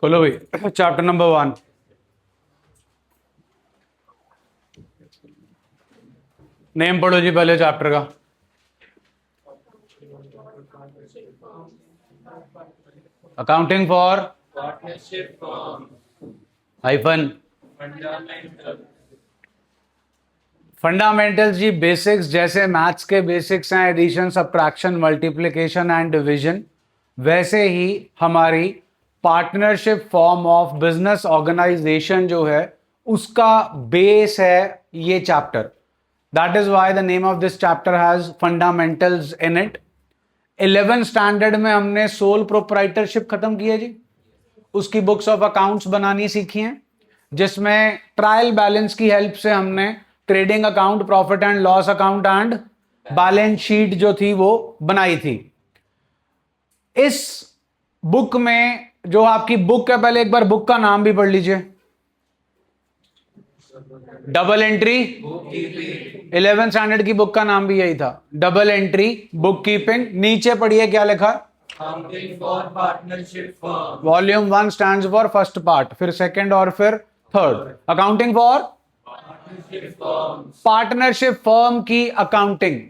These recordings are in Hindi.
खोलो भाई चैप्टर नंबर 1। नेम पढ़ो जी पहले चैप्टर का। Accounting for partnership form hyphen fundamental. Fundamentals जी बेसिक्स, जैसे मैथ्स के बेसिक्स हैं addition, subtraction, multiplication and division, वैसे ही हमारी partnership form of business organisation जो है उसका बेस है ये chapter. That is why the name of this chapter has fundamentals in it. 11th standard में हमने सोल प्रोप्राइटरशिप खत्म की है जी, उसकी बुक्स ऑफ अकाउंट्स बनानी सीखी हैं, जिसमें ट्रायल बैलेंस की हेल्प से हमने trading account, profit and loss account and balance sheet जो थी वो बनाई थी। इस बुक में जो आपकी बुक है, पहले एक बार बुक का नाम भी पढ़ लीजिए। डबल एंट्री 11th स्टैंडर्ड की बुक का नाम भी यही था, डबल एंट्री बुक कीपिंग। नीचे पढ़िए क्या लिखा, accounting for partnership firm. Volume 1 stands for first part, फिर सेकंड और फिर third. Accounting for partnership firm. Partnership firm की अकाउंटिंग,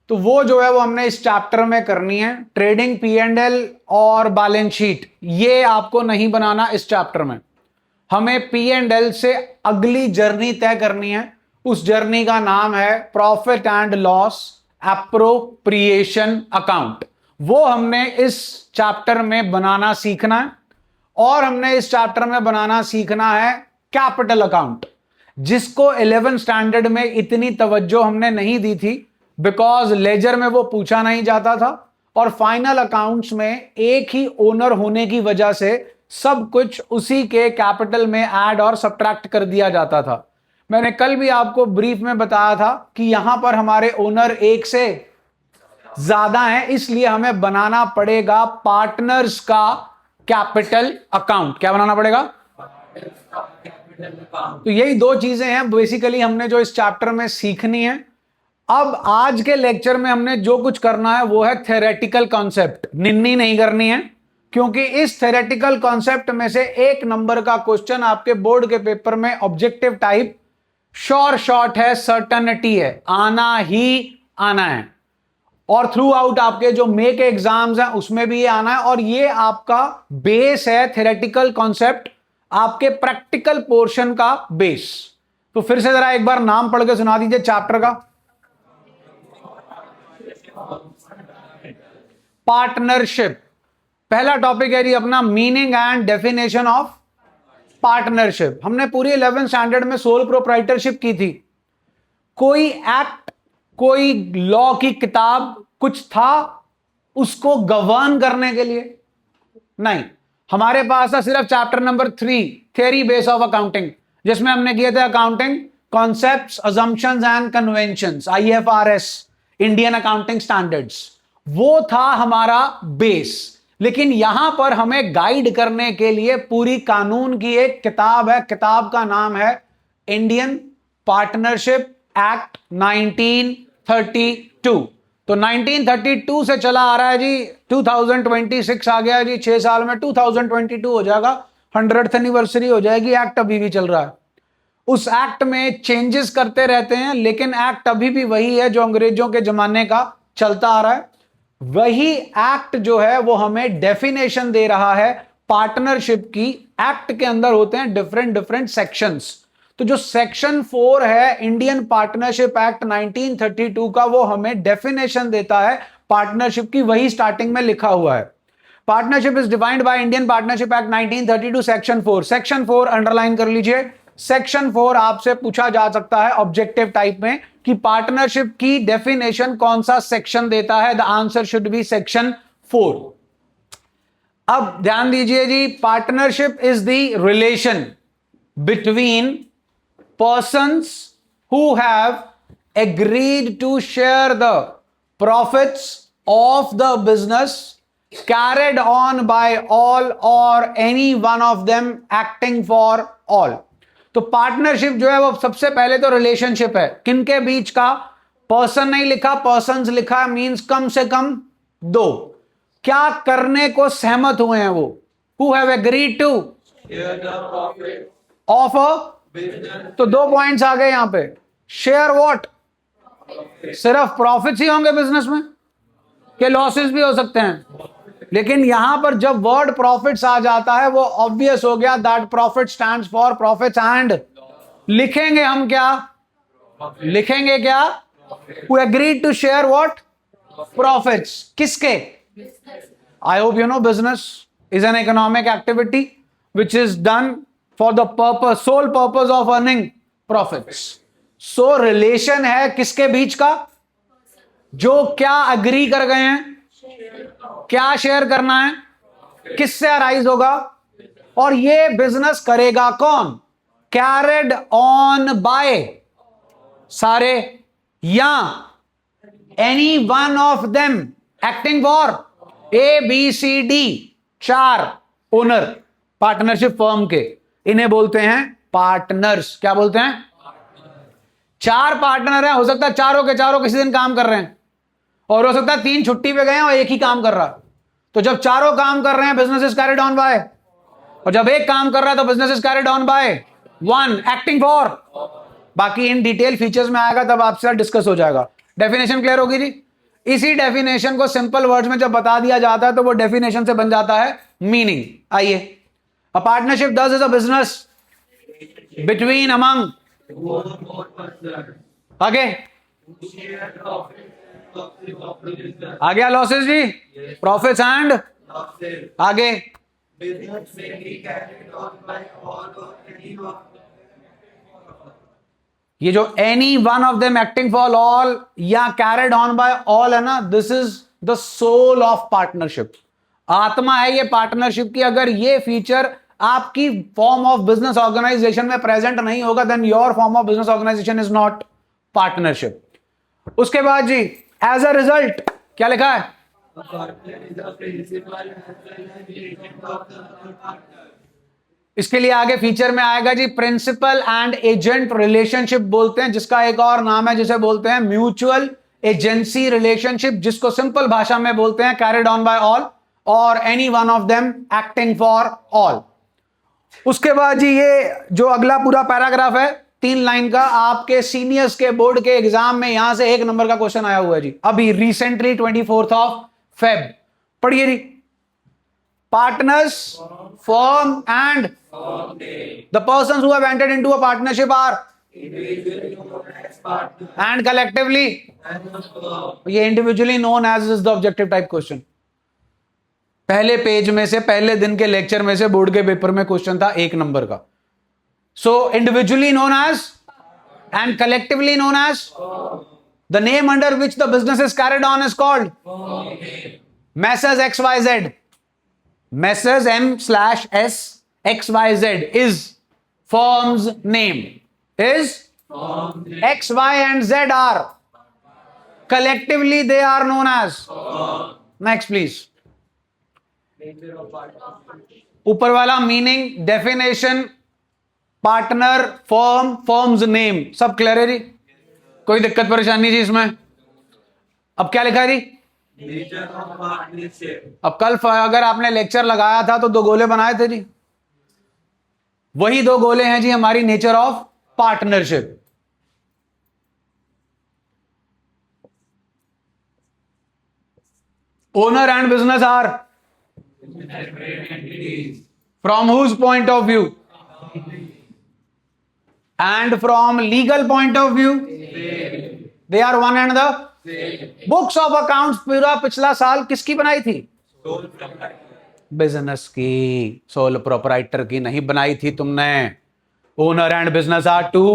तो वो जो है वो हमने इस चैप्टर में करनी है। ट्रेडिंग, P&L और बैलेंस शीट ये आपको नहीं बनाना इस चैप्टर में। हमें P&L से अगली जर्नी तय करनी है। उस जर्नी का नाम है profit and loss appropriation account. वो हमने इस चैप्टर में बनाना सीखना है। और हमने इस चैप्टर में बनाना सीखना है कैपिटल अकाउंट, जिसको 11th स्टैंडर्ड में इतनी तवज्जो हमने नहीं दी थी, बिकॉज लेजर में वो पूछा नहीं जाता था और फाइनल अकाउंट्स में एक ही ओनर होने की वजह से सब कुछ उसी के कैपिटल में ऐड और सब्ट्रैक्ट कर दिया जाता था। मैंने कल भी आपको ब्रीफ में बताया था कि यहां पर हमारे ओनर एक से ज्यादा हैं, इसलिए हमें बनाना पड़ेगा पार्टनर्स का कैपिटल अकाउंट। क्या बनाना पड़ेगा? तो यही दो चीजें हैं बेसिकली हमने जो इस चैप्टर में सीखनी है। अब आज के लेक्चर में हमने जो कुछ करना है वो है थ्योरेटिकल कॉन्सेप्ट, निन्नी नहीं करनी है, क्योंकि इस थ्योरेटिकल कॉन्सेप्ट में से 1 नंबर का क्वेश्चन आपके बोर्ड के पेपर में ऑब्जेक्टिव टाइप श्योर शॉर्ट है, सर्टनिटी है, आना ही आना है। और थ्रू आउट आपके जो मे के एग्जाम्स हैं उसमें भी ये आना है। और ये आपका बेस है थ्योरेटिकल कॉन्सेप्ट, आपके प्रैक्टिकल पोर्शन का बेस। तो फिर से जरा एक बार नाम पढ़ के सुना दीजिए चैप्टर का। पार्टनरशिप पहला टॉपिक है जी अपना, meaning and definition of partnership. हमने पूरी 11th स्टैंडर्ड में सोल प्रोप्राइटरशिप की थी। कोई एक्ट, कोई लॉ की किताब कुछ था उसको गवर्न करने के लिए? नहीं, हमारे पास था सिर्फ chapter number 3 theory base of accounting, जिसमें हमने किए थे accounting concepts, assumptions and conventions, IFRS, Indian accounting standards. वो था हमारा बेस। लेकिन यहां पर हमें गाइड करने के लिए पूरी कानून की एक किताब है, किताब का नाम है इंडियन पार्टनरशिप एक्ट 1932। तो 1932 से चला आ रहा है जी, 2026 आ गया जी, 6 साल में 2022 हो जाएगा, 100th एनिवर्सरी हो जाएगी, एक्ट अभी भी चल रहा है। उस एक्ट में चेंजेस करते रहते हैं, लेकिन एक्ट अभी भी वही है जो अंग्रेजों के जमाने का चलता आ रहा है। वही एक्ट जो है वो हमें डेफिनेशन दे रहा है पार्टनरशिप की। एक्ट के अंदर होते हैं डिफरेंट डिफरेंट सेक्शंस। तो जो सेक्शन 4 है इंडियन पार्टनरशिप एक्ट 1932 का, वो हमें डेफिनेशन देता है पार्टनरशिप की, वही स्टार्टिंग में लिखा हुआ है। Partnership is defined by Indian partnership act 1932 section 4। Section 4 underline कर लीजिए। सेक्शन 4 आपसे पूछा जा सकता है ऑब्जेक्टिव टाइप में कि पार्टनरशिप की डेफिनेशन कौन सा सेक्शन देता है। The answer should be section 4। अब ध्यान दीजिए जी, partnership is the relation between persons who have agreed to share the profits of the business carried on by all or any one of them acting for all। तो पार्टनरशिप जो है वो सबसे पहले तो रिलेशनशिप है, किनके बीच का? पर्सन नहीं लिखा, पर्सन्स लिखा, मींस कम से कम 2। क्या करने को सहमत हुए हैं वो? who have agreed to share the profit of a, business तो 2 पॉइंट्स आ गए यहां पे. Share what? सिर्फ प्रॉफिट्स ही होंगे बिजनेस में के लॉसेस भी हो सकते हैं. लेकिन यहां पर जब वर्ड प्रॉफिट्स आ जाता है वो ऑब्वियस हो गया that profit stands for profits and लिखेंगे हम क्या? लिखेंगे क्या? Who agreed to share what? Profits. किसके? I hope you know business is an economic activity which is done for the purpose, sole purpose of earning profits. So relation है किसके बीच का? जो क्या agree कर गए हैं, क्या शेयर करना है, किससे अराइज होगा, और ये बिजनेस करेगा कौन? कैरिड ऑन बाय सारे या any one of them acting for ABCD, 4 owner partnership firm के. इन्हें बोलते हैं पार्टनर्स. क्या बोलते हैं? 4 पार्टनर है. हो सकता है चारों के चारों किसी दिन काम कर रहे हैं और हो सकता है 3 छुट्टी पे गए हैं और एक ही काम कर रहा है. तो जब चारों काम कर रहे हैं business is carried on by, और जब एक काम कर रहा है तो business is carried on by 1 acting for. बाकी इन डिटेल फीचर्स में आएगा तब आपसे डिस्कस हो जाएगा. डेफिनेशन क्लियर होगी जी. इसी डेफिनेशन को सिंपल वर्ड्स में जब बता दिया जाता है तो वो डेफिनेशन से बन जाता है मीनिंग. आइए. A partnership does is a business between among two or more persons आगे who share profit of the business. आ गया लॉसेस जी. Profits and Losses. आगे Business may be carried on by all or any of ये जो any one of them acting for all या कैरिड ऑन बाय ऑल है ना, this is the soul of partnership. आत्मा है ये पार्टनरशिप की. अगर ये फीचर आपकी फॉर्म ऑफ बिजनेस ऑर्गेनाइजेशन में प्रेजेंट नहीं होगा then your form of business organisation is not partnership. उसके बाद जी एज अ रिजल्ट क्या लिखा है? a partner is the principal as well as the agent of the other partner. इसके लिए आगे फीचर में आएगा जी प्रिंसिपल एंड एजेंट रिलेशनशिप बोलते हैं, जिसका एक और नाम है जिसे बोलते हैं म्यूचुअल एजेंसी रिलेशनशिप, जिसको सिंपल भाषा में बोलते हैं कैरिड ऑन बाय ऑल और any one of them acting for all. उसके बाद जी ये जो अगला पूरा पैराग्राफ है 3 लाइन का, आपके सीनियर्स के बोर्ड के एग्जाम में यहां से 1 नंबर का क्वेश्चन आया हुआ है जी अभी रिसेंटली 24 Feb. पढ़िए जी. Partners form and the persons who have entered into a partnership are Individually known as partner and collectively, and the firm. ये individually known as is the objective type question. पहले पेज में से पहले दिन के लेक्चर में से बोर्ड के पेपर में क्वेश्चन था 1 नंबर का. So individually known as and collectively known as, the name under which the business is carried on is called Messrs XYZ. Messrs M/S XYZ is firm's name. Is X, Y and Z are collectively they are known as. Next please. ऊपर वाला meaning, definition, partner, firm, firms name, सब क्लियर है जी. कोई दिक्कत परेशानी जी इसमें? अब क्या लिखा है जी? Nature of partnership. अब कल अगर आपने लेक्चर लगाया था तो 2 गोले बनाए थे जी. वही 2 गोले हैं जी हमारी nature of partnership. Owner and business are from whose point of view and from legal point of view they are one and the books of accounts पूरा पिछला साल किसकी बनाई थी? Sole proprietor. बिजनेस की, सोल प्रोपराइटर की नहीं बनाई थी तुमने. Owner and business are 2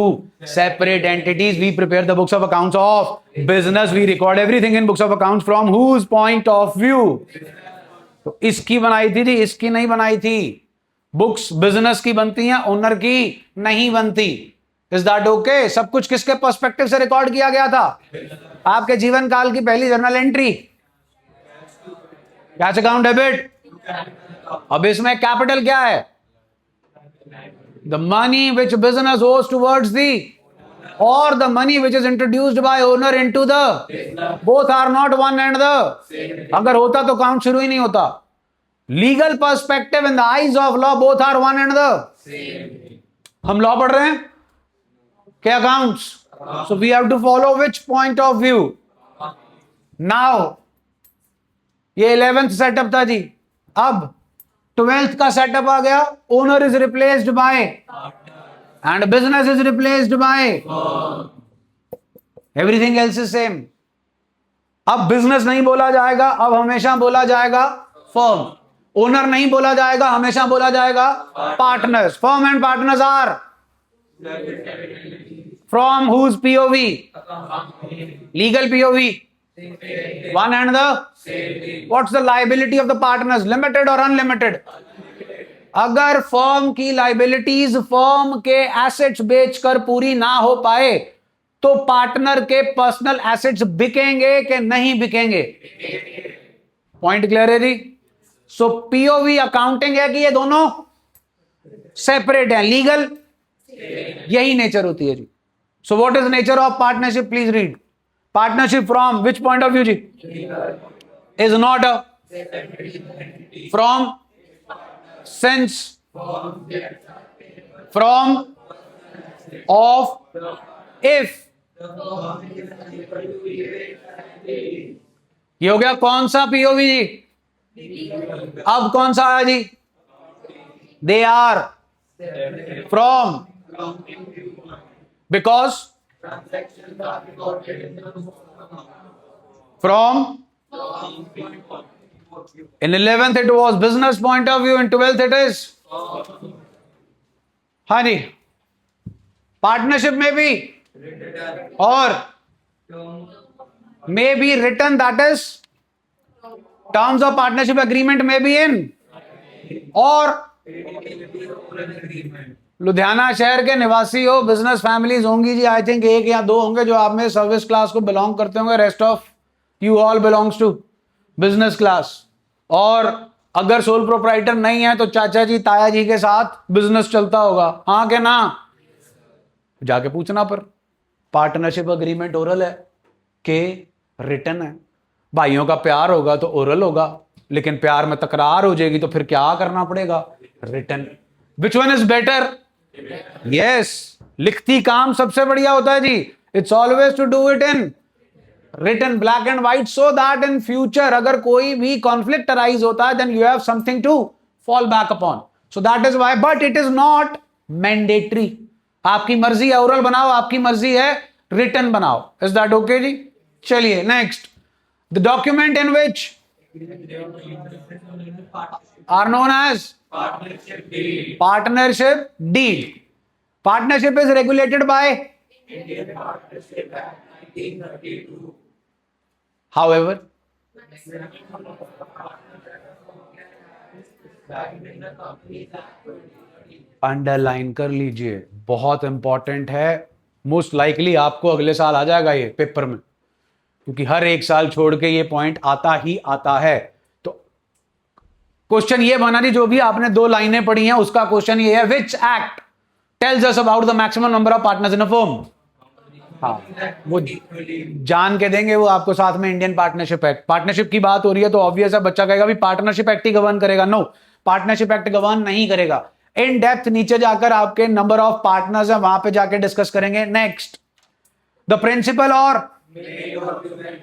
separate entities. We prepare the books of accounts of business. We record everything in books of accounts from whose point of view. तो इसकी बनाई थी जी, इसकी नहीं बनाई थी. बुक्स बिजनेस की बनती हैं, ओनर की नहीं बनती. Is that okay? सब कुछ किसके पर्सपेक्टिव से रिकॉर्ड किया गया था? आपके जीवन काल की पहली journal entry cash account debit. अब इसमें कैपिटल क्या है? The money which business owes towards दी और the money which is introduced by owner into the, both are not one and the. अगर होता तो काउंट शुरू ही नहीं होता. Legal perspective in the eyes of law both are one and the, हम लॉ पढ़ रहे हैं क्या accounts, so we have to follow which point of view. Now ये 11th सेटअप था जी, अब 12th का सेटअप आ गया. Owner is replaced by and business is replaced by, everything else is same. अब बिजनेस नहीं बोला जाएगा, अब हमेशा बोला जाएगा फर्म. ओनर नहीं बोला जाएगा, हमेशा बोला जाएगा partners. Firm and partners are from whose POV, legal POV, one and the, what's the liability of the partners, limited or unlimited. अगर फर्म की लाइबिलिटीज फर्म के एसेट्स बेचकर पूरी ना हो पाए तो पार्टनर के पर्सनल एसेट्स बिकेंगे कि नहीं बिकेंगे. पॉइंट क्लियर है जी. सो POV अकाउंटिंग है कि ये दोनों सेपरेट है, लीगल यही नेचर होती है जी. So what is nature of partnership, please read. Partnership from which point of view ji? Is not a, from sense, from, of, if. ये हो गया कौन सा POV जी. अब कौन सा आया जी? They are from, because from, in 11th it was business point of view, in 12th it is, हाँ जी, पार्टनरशिप में भी और may be written, that is terms of partnership agreement may be in, और लुधियाना शहर के निवासी हो, बिजनेस फैमिलीज होंगी जी, आई थिंक एक या दो होंगे जो आप में सर्विस क्लास को बिलोंग करते होंगे. Rest of you all belongs to business class. और अगर सोल प्रोप्राइटर नहीं है तो चाचा जी ताया जी के साथ बिजनेस चलता होगा, हाँ के ना, जाके पूछना. पर पार्टनरशिप अग्रीमेंट ओरल है के रिटन है. भाइयों का प्यार होगा तो ओरल होगा, लेकिन प्यार में तकरार हो जाएगी तो फिर क्या करना पड़ेगा, written. Which one is better? Yes, लिखती काम सबसे बढ़िया होता है जी. It's always to do it in written, black and white, so that in future अगर कोई भी कॉन्फ्लिक्ट अराइज होता है then you have something to fall back upon. So that is why, but it is not mandatory. आपकी मर्जी है ओरल बनाओ, आपकी मर्जी है रिटन बनाओ. इज दैट ओके जी? चलिए next. The document in which are known as partnership deed. Partnership is regulated by Indian Partnership Act 1932. however underline कर लीजिए, बहुत इंपॉर्टेंट है. मोस्ट लाइकली आपको अगले साल आ जाएगा ये पेपर में, क्योंकि हर एक साल छोड़ के ये पॉइंट आता ही आता है. क्वेश्चन ये बना जी, जो भी आपने दो लाइनें पढ़ी हैं उसका क्वेश्चन ये है, which act tells us about the maximum number of partners in a firm. हाँ, वो जान के देंगे वो आपको साथ में. इंडियन पार्टनरशिप एक्ट, पार्टनरशिप की बात हो रही है तो ऑब्वियस है बच्चा कहेगा भी पार्टनरशिप एक्ट ही गवर्न करेगा. नो, पार्टनरशिप एक्ट गवर्न नहीं करेगा. इन डेप्थ नीचे जाकर आपके नंबर ऑफ पार्टनर्स है वहां पे जाके डिस्कस करेंगे. नेक्स्ट, द प्रिंसिपल और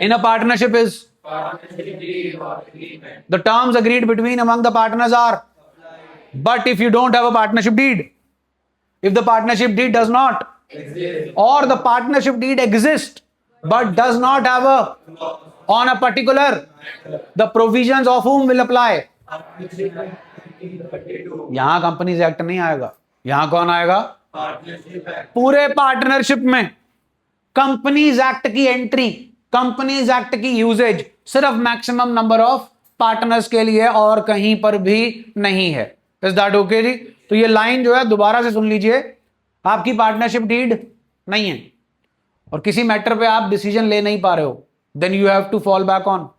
in a partnership is, the terms agreed between among the partners are, but if you don't have a partnership deed, if the partnership deed does not exist, or the partnership deed exists but does not have a on a particular, the provisions of whom will apply. यहां कंपनीज एक्ट नहीं आएगा, यहां कौन आएगा? पूरे पार्टनरशिप में कंपनीज एक्ट की एंट्री, कंपनीज एक्ट की यूजेज सिर्फ मैक्सिमम नंबर ऑफ पार्टनर्स के लिए और कहीं पर भी नहीं है. इज दैट ओके जी? तो ये लाइन जो है दोबारा से सुन लीजिए. आपकी पार्टनरशिप डीड नहीं है और किसी मैटर पे आप डिसीजन ले नहीं पा रहे हो, then you have to fall back on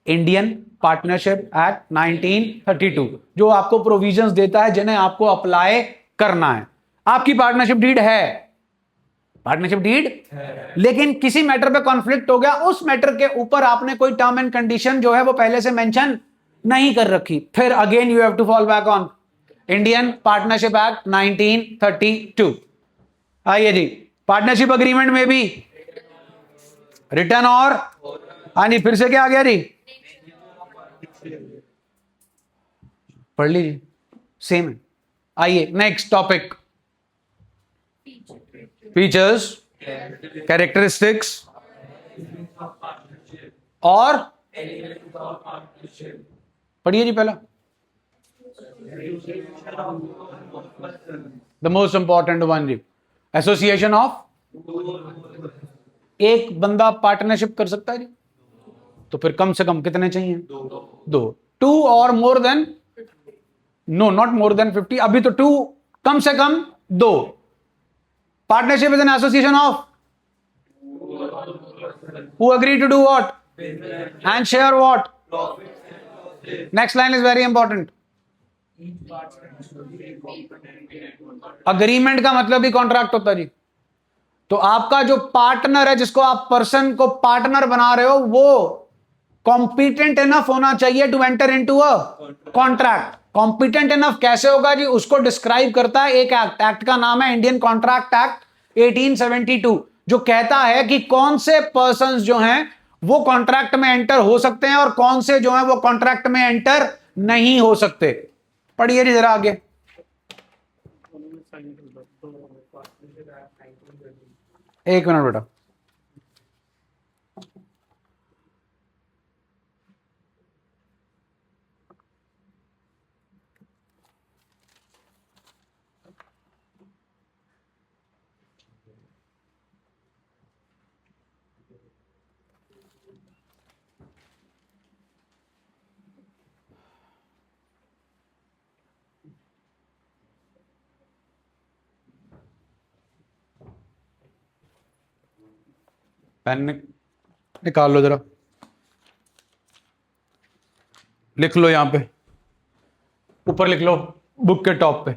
Indian partnership act 1932, जो आपको प्रोविजंस देता है जिन्हें आपको अप्लाई करना है. आपकी पार्टनरशिप डीड है, पार्टनरशिप डीड, लेकिन किसी मैटर पे कॉन्फ्लिक्ट हो गया, उस मैटर के ऊपर आपने कोई टर्म एंड कंडीशन जो है वो पहले से मेंशन नहीं कर रखी, फिर again you have to fall back on Indian partnership act 1932। आइए जी, पार्टनरशिप अग्रीमेंट में भी रिटर्न और, हाँ जी, फिर से क्या आ गया जी, पढ़ लीजिए, सेम है। आइए नेक्स्ट टॉपिक, फीचर्स, कैरेक्टरिस्टिक्स और, पढ़िए जी पहला, द मोस्ट इंपॉर्टेंट वन जी, एसोसिएशन ऑफ, एक बंदा पार्टनरशिप कर सकता है जी, तो फिर कम से कम कितने चाहिए, दो, टू और more than, no not more than 50, अभी तो टू, कम से कम दो। Partnership is an association of who agree to do what and share what, next line is very important, agreement का मतलब ही कॉन्ट्रैक्ट होता है जी। तो आपका जो पार्टनर है, जिसको आप पर्सन को पार्टनर बना रहे हो, वो कॉम्पिटेंट इनफ होना चाहिए to enter into a contract. Competent enough कैसे होगा जी, उसको डिस्क्राइब करता है एक एक्ट, एक्ट का नाम है इंडियन कॉन्ट्रैक्ट एक्ट 1872, जो कहता है कि कौन से पर्सन्स जो हैं वो कॉन्ट्रैक्ट में एंटर हो सकते हैं और कौन से जो हैं वो कॉन्ट्रैक्ट में एंटर नहीं हो सकते। पढ़िए जी जरा आगे, एक मिनट बेटा, पेन निकाल लो जरा, लिख लो यहां पे, ऊपर लिख लो बुक के टॉप पे,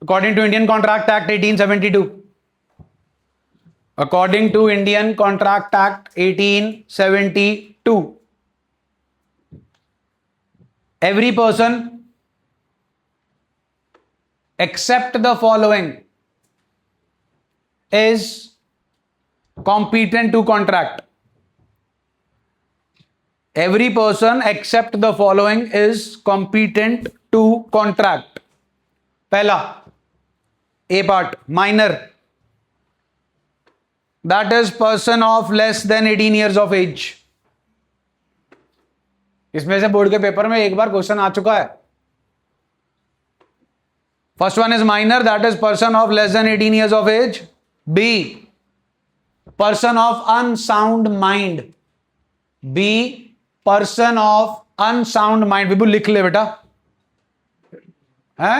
according to Indian contract act 1872, according to Indian contract act 1872, every person except the following is competent to contract. Every person except the following is competent to contract. पहला A part, minor, that is person of less than 18 years of age. इसमें से बोर्ड के पेपर में एक बार क्वेश्चन आ चुका है। First one is minor, that is person of less than 18 years of age. B, person of unsound mind. B, person of unsound mind. विभु लिख ले बेटा, हैं?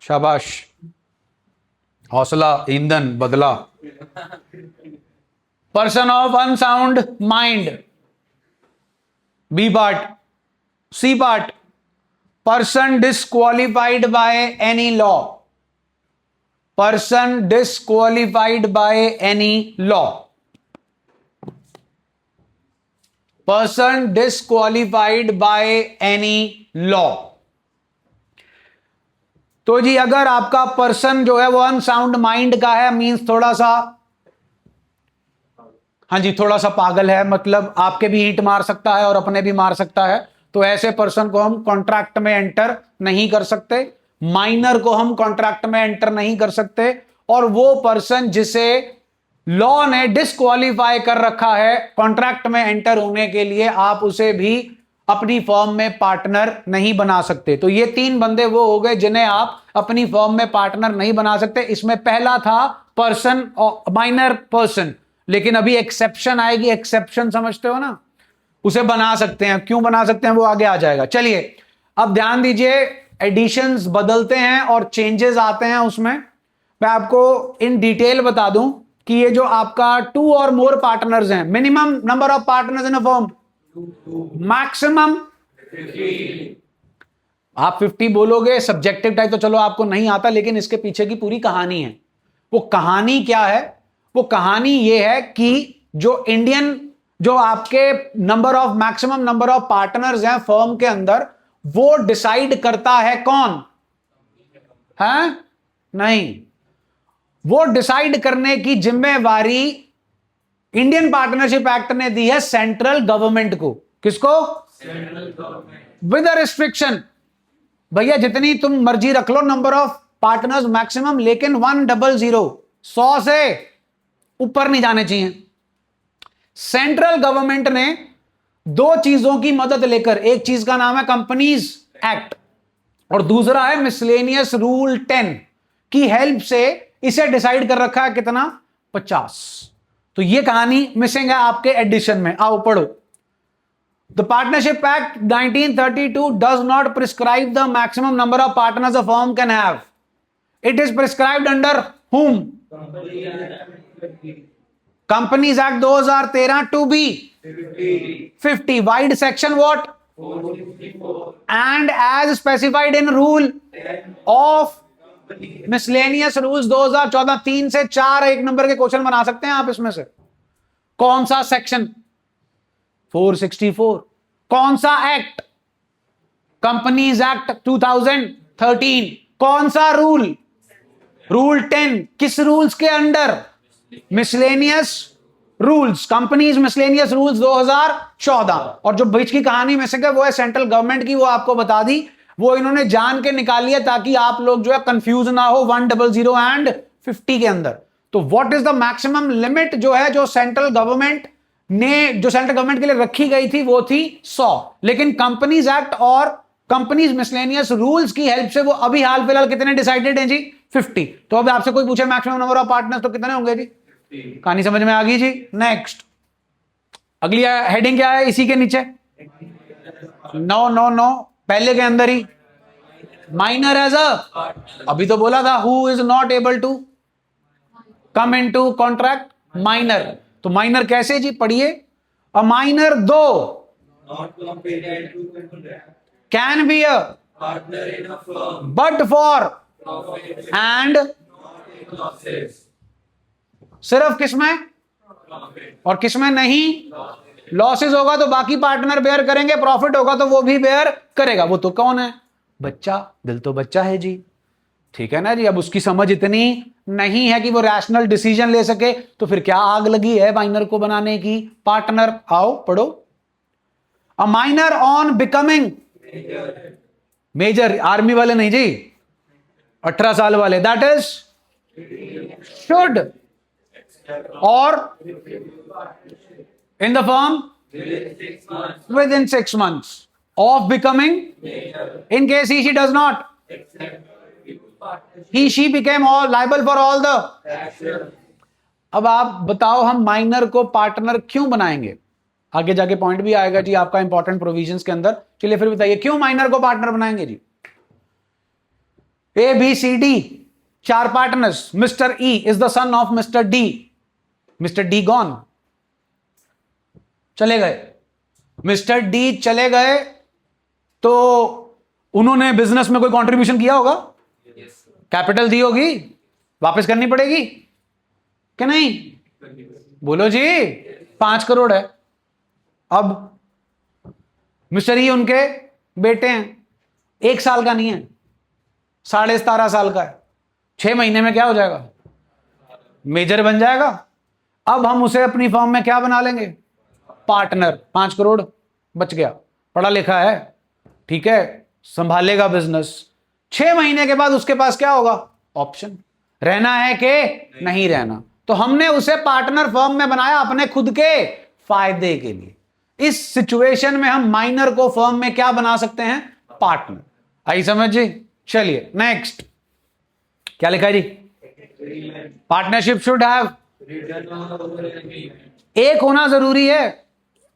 शाबाश, हौसला, ईंधन बदला। Person of unsound mind, B part. C part, person disqualified by any law, person disqualified by any law, person disqualified by any law. तो जी अगर आपका पर्सन जो है वो अनसाउंड माइंड का है, मींस थोड़ा सा, हाँ जी, थोड़ा सा पागल है, मतलब आपके भी ईंट मार सकता है और अपने भी मार सकता है, तो ऐसे पर्सन को हम कॉन्ट्रैक्ट में एंटर नहीं कर सकते। माइनर को हम कॉन्ट्रैक्ट में एंटर नहीं कर सकते। और वो पर्सन जिसे लॉ ने डिस्क्वालीफाई कर रखा है कॉन्ट्रैक्ट में एंटर होने के लिए, आप उसे भी अपनी फर्म में पार्टनर नहीं बना सकते। तो ये तीन बंदे वो हो गए जिन्हें आप अपनी फर्म में पार्टनर नहीं बना सकते। इसमें पहला था पर्सन, माइनर पर्सन, लेकिन अभी एक्सेप्शन आएगी। एक्सेप्शन समझते हो ना, उसे बना सकते हैं। क्यों बना सकते हैं वो आगे आ जाएगा। चलिए अब ध्यान दीजिए, एडिशंस बदलते हैं और चेंजेस आते हैं उसमें। मैं आपको इन डिटेल बता दूं कि ये जो आपका 2 और मोर पार्टनर्स हैं, minimum number of partners in a firm, maximum, आप 50 बोलोगे, सब्जेक्टिव टाइप तो चलो आपको नहीं आता, लेकिन इसके पीछे की पूरी कहानी है। वो कहानी क्या है? वो कहानी ये है कि जो इंडियन जो आपके मैक्सिमम नंबर ऑफ पार्टनर्स हैं फर्म के अंदर, वो डिसाइड करता है कौन है? नहीं, वो डिसाइड करने की जिम्मेवारी इंडियन पार्टनरशिप एक्ट ने दी है सेंट्रल गवर्नमेंट को। किसको? Central government. With a restriction, भैया जितनी तुम मर्जी रख लो नंबर ऑफ पार्टनर्स मैक्सिमम, लेकिन 100 से ऊपर नहीं जाने चाहिए। सेंट्रल गवर्नमेंट ने दो चीजों की मदद लेकर, एक चीज का नाम है कंपनीज एक्ट और दूसरा है मिसलेनियस रूल 10 की हेल्प से इसे डिसाइड कर रखा है कितना? 50। तो ये कहानी मिसिंग है आपके एडिशन में। आओ पढ़ो। The Partnership Act 1932 does not prescribe the maximum number of partners a firm can have. It is prescribed under whom? Companies Act 2013 to be 50. Wide section what? 464 And as specified in rule of miscellaneous rules 2014, 3 से 4 एक नंबर के क्वेश्चन बना सकते हैं आप इसमें से। कौन सा सेक्शन? 464। कौन सा एक्ट? Companies act 2013। कौन सा रूल? रूल 10। किस रूल्स के under? Miscellaneous rules, companies miscellaneous rules 2014। और जो बीच की कहानी में से वो है सेंट्रल गवर्नमेंट की, वो आपको बता दी, वो इन्होंने जान के निकाली है ताकि आप लोग जो है कंफ्यूज ना हो 100 एंड 50 के अंदर। तो what is the maximum limit जो है, जो सेंट्रल गवर्नमेंट के लिए रखी गई थी, वो थी 100। लेकिन कंपनीज एक्ट और कंपनीज मिसलेनियस रूल्स की हेल्प से वो अभी हाल फिलहाल कितने डिसाइडेड हैं जी? 50। तो अब आपसे कोई पूछे मैक्सिमम नंबर ऑफ पार्टनर्स तो कितने होंगे जी? कहानी समझ में आ गई जी। नेक्स्ट, अगली हेडिंग क्या है इसी के नीचे? नो, पहले के अंदर ही माइनर एज अ, अभी तो बोला था who is not able to come into contract, minor. तो माइनर कैसे जी? पढ़िए। अ माइनर दो not competent to contract can be a partner in a firm but for profits and, not in losses सिर्फ किसमें profit और किसमें नहीं? लॉसेस होगा तो बाकी पार्टनर बेयर करेंगे, प्रॉफिट होगा तो वो भी बेयर करेगा। वो तो कौन है? बच्चा। दिल तो बच्चा है जी, ठीक है ना जी। अब उसकी समझ इतनी नहीं है कि वो रैशनल डिसीजन ले सके, तो फिर क्या आग लगी है माइनर को बनाने की? पार्टनर। आओ पढ़ो। A minor on becoming major, army वाले नहीं जी, 18 साल वाले, दैट इज शुड और in the firm within 6 months of becoming, in case he she does not, she became all liable for all the। अब आप बताओ हम माइनर को पार्टनर क्यों बनाएंगे? आगे जाके पॉइंट भी आएगा जी आपका इंपॉर्टेंट प्रोविजंस के अंदर। चलिए फिर बताइए क्यों माइनर को पार्टनर बनाएंगे जी? ABCD 4 partners. Mister E is the son of mister D। Mister D gone, चले गए। मिस्टर डी चले गए तो उन्होंने बिजनेस में कोई कंट्रीब्यूशन किया होगा, कैपिटल दी होगी, वापस करनी पड़ेगी कि नहीं? बोलो जी। 5 करोड़ है। अब मिस्टर ई उनके बेटे हैं, 1 साल का नहीं है, 17.5 साल का है। 6 महीने में क्या हो जाएगा? मेजर बन जाएगा। अब हम उसे अपनी फर्म में क्या बना लेंगे? पार्टनर। 5 करोड़ बच गया, पढ़ा लिखा है, ठीक है, संभालेगा बिजनेस। 6 महीने के बाद उसके पास क्या होगा? ऑप्शन, रहना है कि नहीं रहना। तो हमने उसे पार्टनर फर्म में बनाया अपने खुद के फायदे के लिए। इस सिचुएशन में हम माइनर को फर्म में क्या बना सकते हैं? पार्टनर। आई समझ जी? चलिए नेक्स्ट, क्या लिखा है जी? पार्टनरशिप शुड हैव, एक होना जरूरी है,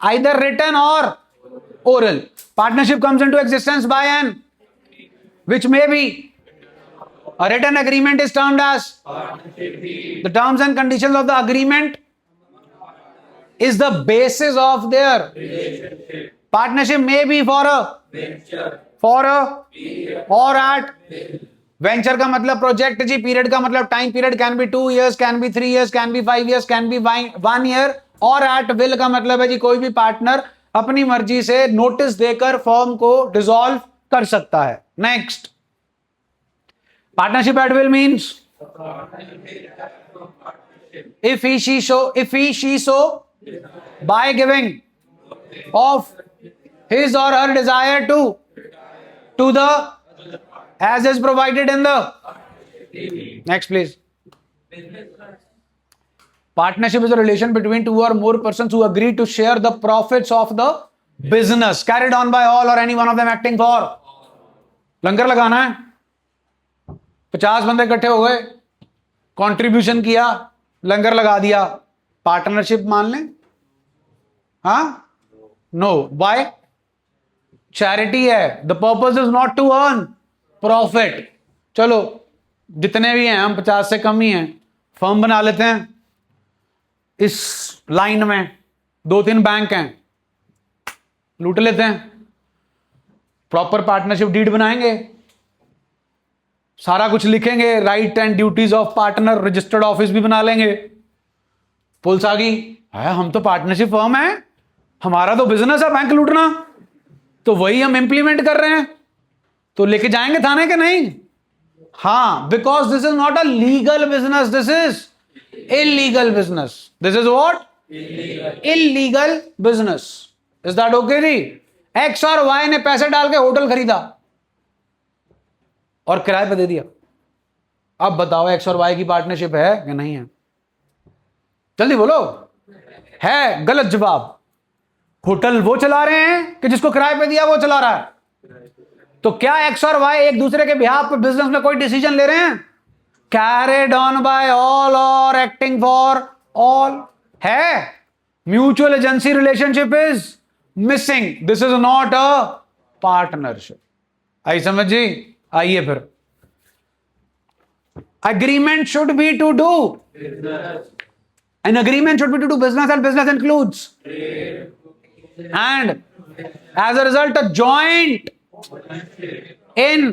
either written or oral. Partnership comes into existence by an, which may be, a written agreement is termed as, the terms and conditions of the agreement is the basis of their relationship. Partnership may be for a venture, for a or at venture का मतलब प्रोजेक्ट जी, पीरियड का मतलब time period, can be 2 years, can be 3 years, can be 5 years, can be 1 year, और एट विल का मतलब है जी कोई भी पार्टनर अपनी मर्जी से नोटिस देकर फर्म को डिसॉल्व कर सकता है. Next, partnership at will means if he she so by giving of his or her desire to the as is provided in the. Next please. Partnership is a relation between two or more persons who agree to share the profits of the business carried on by all or any one of them acting for. लंगर लगाना है, 50 बंदे इकट्ठे हो गए, कंट्रीब्यूशन किया, लंगर लगा दिया, पार्टनरशिप मान लें? हाँ, नो. बाय चैरिटी है. The purpose is not to earn profit. चलो जितने भी हैं, हम 50 से कम ही हैं, फर्म बना लेते हैं. इस लाइन में 2-3 बैंक हैं, लूट लेते हैं. प्रॉपर पार्टनरशिप डीड बनाएंगे, सारा कुछ लिखेंगे, right and duties of partner, registered office भी बना लेंगे. पुलिस आ गई, है हम तो पार्टनरशिप फर्म है, हमारा तो बिजनेस है बैंक लूटना, तो वही हम इंप्लीमेंट कर रहे हैं, तो लेके जाएंगे थाने के नहीं? हाँ, because this is not a legal business, this is illegal business. This is what? Illegal business. Is that okay जी? एक्स और वाई ने पैसे डाल के होटल खरीदा और किराए पे दे दिया. अब बताओ एक्स और वाई की पार्टनरशिप है कि नहीं है? जल्दी बोलो. है. गलत जवाब. होटल वो चला रहे हैं कि जिसको किराए पे दिया वो चला रहा है. तो क्या एक्स और वाई एक दूसरे के बिहाफ पे बिजनेस में कोई डिसीजन ले रहे हैं? कैरिड ऑन बाय ऑल और एक्टिंग फॉर ऑल है. Mutual agency relationship is missing. This is not a partnership. आई समझ जी? आइए फिर. Agreement should be to do. An agreement should be to do business, and business includes. And as a result, a joint in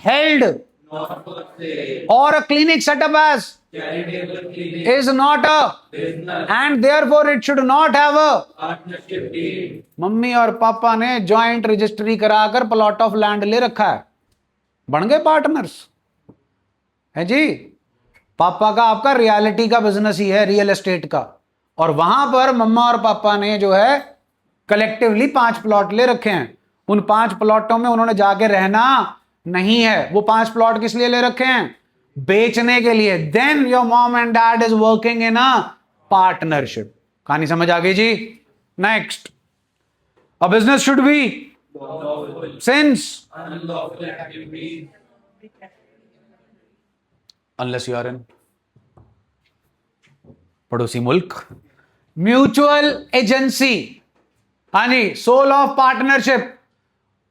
held or a clinic set up as is not a, and therefore it should not have a. Mummy और पापा ने जॉइंट रजिस्ट्री कराकर प्लॉट ऑफ लैंड ले रखा है, बन गए पार्टनर्स है जी. पापा का आपका रियलिटी का बिजनेस ही है, रियल एस्टेट का, और वहां पर मम्मा और पापा ने जो है कलेक्टिवली 5 प्लॉट ले रखे हैं. उन 5 प्लॉटों में उन्होंने जाके रहना नहीं है. वो 5 प्लॉट किस लिए ले रखे हैं? बेचने के लिए. Then your mom and dad is working in a partnership. कहानी समझ आ गई जी? Next, a business should be since unless you are in पड़ोसी मुल्क. म्यूचुअल एजेंसी, हाँ जी, soul of partnership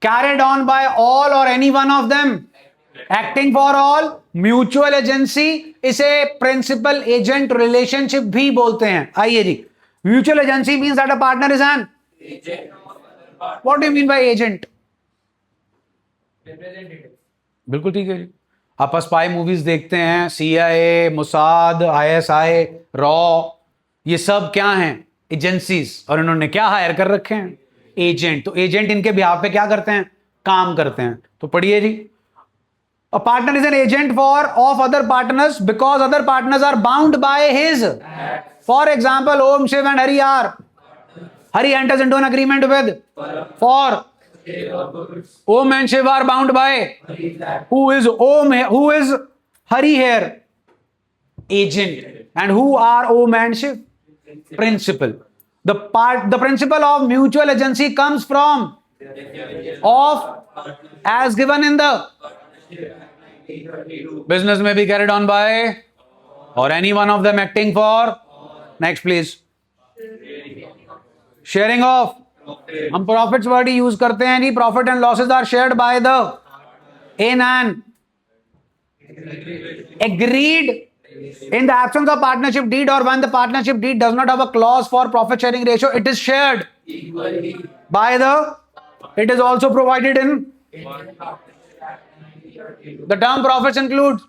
carried on by all और any one of them acting for all. Mutual agency इसे प्रिंसिपल एजेंट रिलेशनशिप भी बोलते हैं. आइए जी, mutual agency means that a partner is an. What do you mean by agent? बिल्कुल ठीक है जी. आप स्पाई मूवीज देखते हैं, CIA, मुसाद, ISI, रॉ, ये सब क्या हैं? एजेंसीज. और इन्होंने क्या हायर कर रखे हैं? एजेंट. तो एजेंट इनके बिहाफ पे क्या करते हैं? काम करते हैं. तो पढ़िए जी. A partner is an agent for of other partners because other partners are bound by his. For example, Om, Shiv and Hari are. Hari enters into an agreement with for Om and Shiv are bound by. Who is Om? Who is Hari here? Agent. And who are Om and Shiv? Principal. The principle of mutual agency comes from of as given in the business may be carried on by or any one of them acting for. Next please. Sharing of. हम प्रॉफिट्स वर्ड ही यूज करते हैं जी. Profit and losses are shared by the in an agreed in the absence of partnership deed or when the partnership deed does not have a clause for profit sharing ratio, it is shared by the. It is also provided in the term profits includes.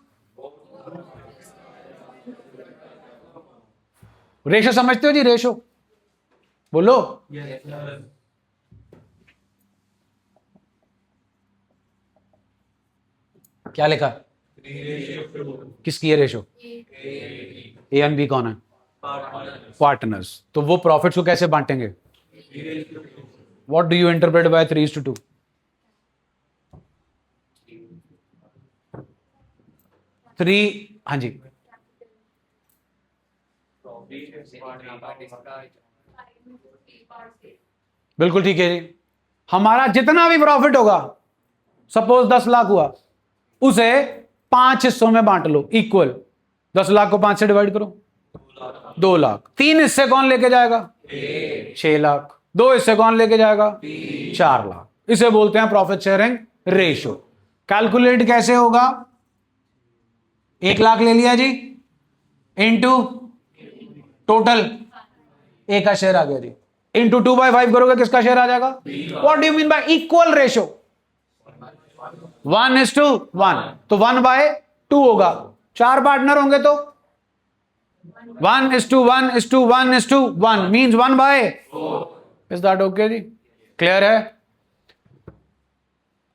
Ratio समझते हो जी? रेशो बोलो। क्या लिखा? किसकी है रेशो? ए एंड बी कौन है? पार्टनर्स। तो वो प्रॉफिट्स को कैसे बांटेंगे? What do you interpret by 3:2? Three, हाँ जी, बिल्कुल ठीक है जी। हमारा जितना भी प्रॉफिट होगा, सपोज 10 लाख हुआ, उसे 5 हिस्सों में बांट लो इक्वल। 10 लाख को 5 से डिवाइड करो, 2 लाख। 3 हिस्से कौन लेके जाएगा? 6 लाख। 2 हिस्से कौन लेके जाएगा? 4 लाख। इसे बोलते हैं प्रॉफिट शेयरिंग रेशो। कैलकुलेट कैसे होगा? 1 लाख ले लिया जी, इनटू टोटल ए का शेयर आ गया जी, इनटू 2/5 करोगे, किसका शेयर आ जाएगा? What do you mean by equal ratio? 1:1। तो 1/2 होगा। 4 पार्टनर होंगे तो 1:1:1:1 मीन्स 1/4। इज दैट ओके जी? क्लियर है?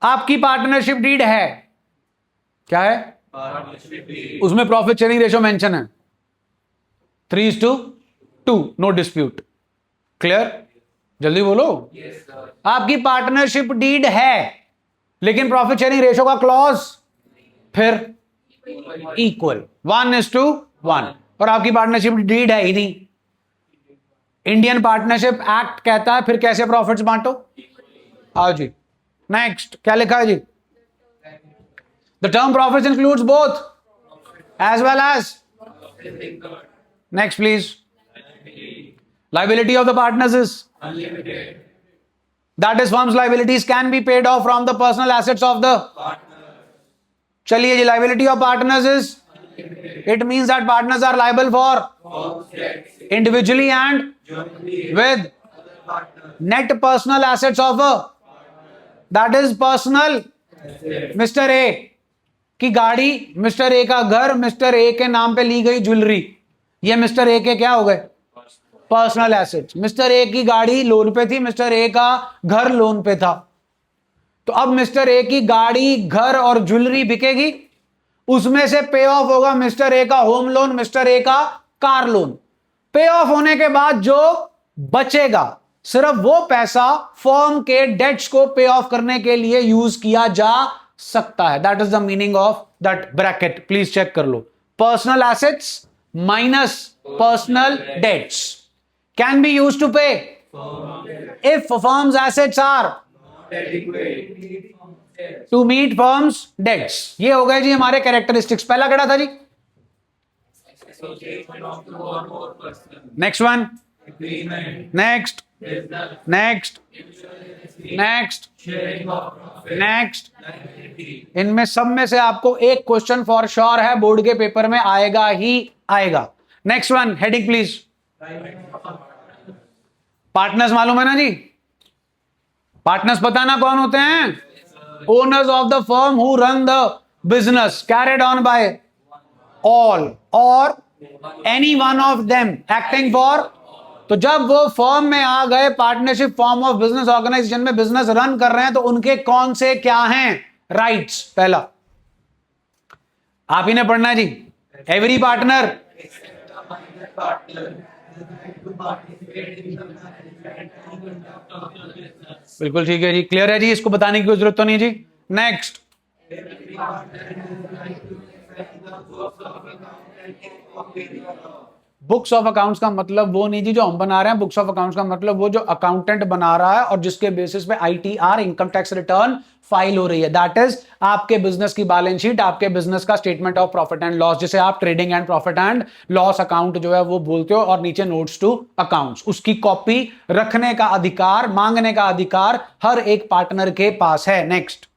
आपकी पार्टनरशिप डीड है, क्या है? उसमें प्रॉफिट शेयरिंग रेशो मेंशन है 3:2, नो डिस्प्यूट। क्लियर? जल्दी बोलो। आपकी पार्टनरशिप डीड है, लेकिन प्रॉफिट शेयरिंग रेशो का क्लॉज फिर इक्वल 1:1। और आपकी पार्टनरशिप डीड है ही नहीं। इंडियन पार्टनरशिप एक्ट कहता है फिर कैसे प्रॉफिट्स बांटो। आओ जी, नेक्स्ट क्या लिखा है जी? The term profits includes both as well as. Next please. Liability of the partners is unlimited. That is, firm's liabilities can be paid off from the personal assets of the partners. चलिए जी, liability of partners is unlimited. It means that partners are liable for individually and with net personal assets of a, that is personal. Mister A की गाड़ी, मिस्टर ए का घर, मिस्टर ए के नाम पे ली गई ज्वेलरी, ये मिस्टर ए के क्या हो गए? Personal assets. मिस्टर ए की गाड़ी लोन पे थी, मिस्टर ए का घर लोन पे था। तो अब मिस्टर ए की गाड़ी, घर और ज्वेलरी बिकेगी, उसमें से पे ऑफ होगा मिस्टर ए का होम लोन, मिस्टर ए का कार लोन। पे ऑफ होने के बाद जो बचेगा, सिर्फ वो पैसा फर्म के डेट्स को पे ऑफ करने के लिए यूज किया जा सकता है। That is the meaning of that bracket. Please check कर लो। Personal assets minus personal debts can be used to pay if firm's assets are to meet firm's debts। ये हो गए जी हमारे कैरेक्टरिस्टिक्स। पहला क्या था जी? Next one, next, next, next, next. इनमें सब में से आपको एक क्वेश्चन फॉर श्योर है, बोर्ड के पेपर में आएगा ही आएगा। Next one, heading please. Partners मालूम है ना जी? पार्टनर्स पता ना कौन होते हैं? Owners of the firm who run the business carried on by all और any one of them acting for. तो जब वो फर्म में आ गए, partnership form of business organisation में बिजनेस रन कर रहे हैं, तो उनके कौन से क्या हैं राइट्स? पहला आप ही ने पढ़ना जी। एवरी पार्टनर बिल्कुल ठीक है जी, क्लियर है जी, इसको बताने की कोई जरूरत तो नहीं जी। नेक्स्ट, बुक्स ऑफ अकाउंट्स का मतलब वो नहीं जी जो हम बना रहे हैं। बुक्स ऑफ अकाउंट्स का मतलब वो जो अकाउंटेंट बना रहा है और जिसके बेसिस पे ITR income tax return file हो रही है। दैट इज आपके बिजनेस की बैलेंस शीट, आपके बिजनेस का statement of profit and loss, जिसे आप trading and profit and loss account जो है वो बोलते हो, और नीचे नोट्स टू अकाउंट्स। उसकी कॉपी रखने का अधिकार, मांगने का अधिकार हर एक पार्टनर के पास है। Next,